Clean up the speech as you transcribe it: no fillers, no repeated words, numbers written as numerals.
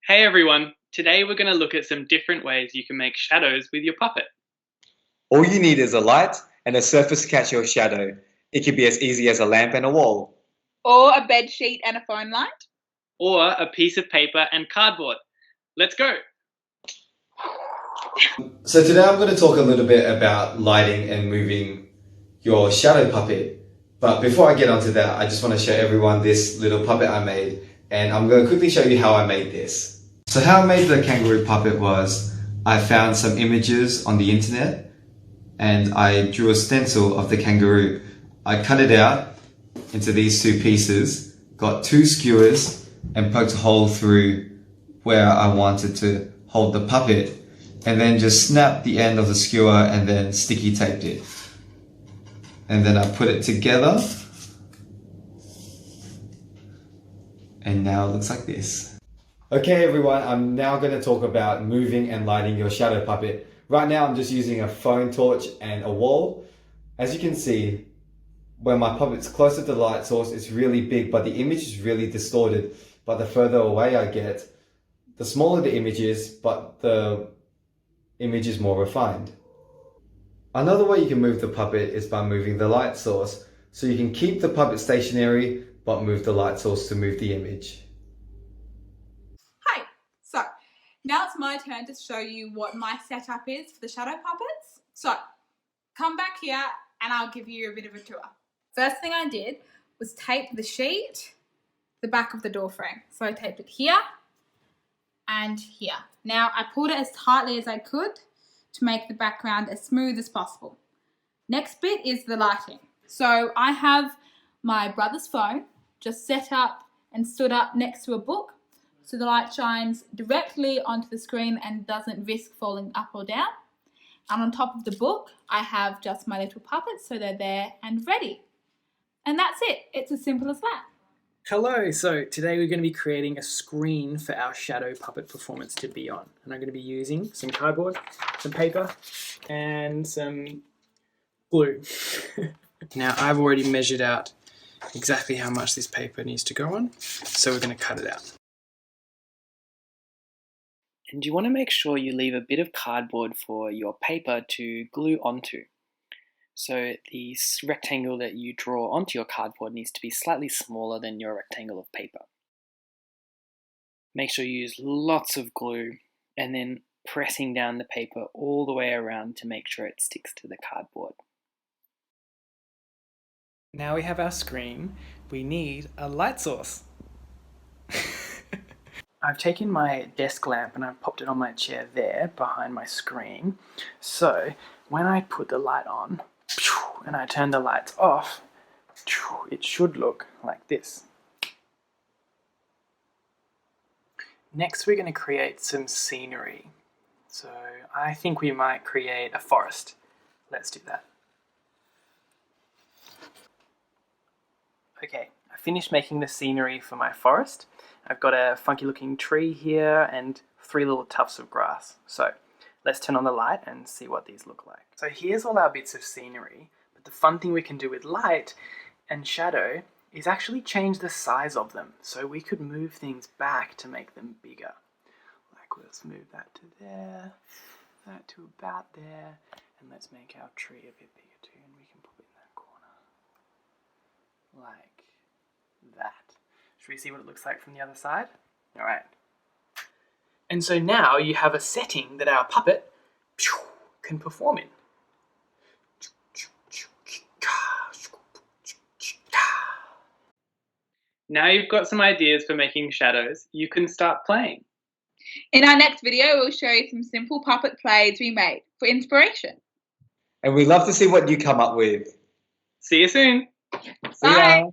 Hey everyone, today we're going to look at some different ways you can make shadows with your puppet. All you need is a light and a surface to catch your shadow. It can be as easy as a lamp and a wall. Or a bed sheet and a phone light. Or a piece of paper and cardboard. Let's go! So today I'm going to talk a little bit about lighting and moving your shadow puppet. But before I get onto that, I just want to show everyone this little puppet I made. And I'm going to quickly show you how I made this. So how I made the kangaroo puppet was, I found some images on the internet and I drew a stencil of the kangaroo. I cut it out into these two pieces, got two skewers and poked a hole through where I wanted to hold the puppet, and then just snapped the end of the skewer and then sticky taped it. And then I put it together and now it looks like this. Okay everyone, I'm now going to talk about moving and lighting your shadow puppet. Right now I'm just using a phone torch and a wall. As you can see, when my puppet's closer to the light source, it's really big, but the image is really distorted. But the further away I get, the smaller the image is, but the image is more refined. Another way you can move the puppet is by moving the light source. So you can keep the puppet stationary, but move the light source to move the image. Hi, so now it's my turn to show you what my setup is for the shadow puppets. So come back here and I'll give you a bit of a tour. First thing I did was tape the sheet, the back of the door frame. So I taped it here and here. Now I pulled it as tightly as I could to make the background as smooth as possible. Next bit is the lighting. So I have my brother's phone just set up and stood up next to a book so the light shines directly onto the screen and doesn't risk falling up or down. And on top of the book, I have just my little puppets, so they're there and ready. And that's it. It's as simple as that. Hello, so today we're going to be creating a screen for our shadow puppet performance to be on. And I'm going to be using some cardboard, some paper, and some glue. Now I've already measured out exactly how much this paper needs to go on, so we're going to cut it out. And you want to make sure you leave a bit of cardboard for your paper to glue onto. So the rectangle that you draw onto your cardboard needs to be slightly smaller than your rectangle of paper. Make sure you use lots of glue and then pressing down the paper all the way around to make sure it sticks to the cardboard. Now we have our screen, we need a light source. I've taken my desk lamp and I've popped it on my chair there behind my screen. So when I put the light on and I turn the lights off, it should look like this. Next we're going to create some scenery. So I think we might create a forest. Let's do that. Okay, I finished making the scenery for my forest. I've got a funky looking tree here and 3 little tufts of grass. So let's turn on the light and see what these look like. So here's all our bits of scenery, but the fun thing we can do with light and shadow is actually change the size of them. So we could move things back to make them bigger. Like let's move that to there, that to about there, and let's make our tree a bit bigger too, and we can put it in that corner. Like that. Should we see what it looks like from the other side? Alright. And so now you have a setting that our puppet can perform in. Now you've got some ideas for making shadows, you can start playing. In our next video, we'll show you some simple puppet plays we made for inspiration. And we'd love to see what you come up with. See you soon! Bye!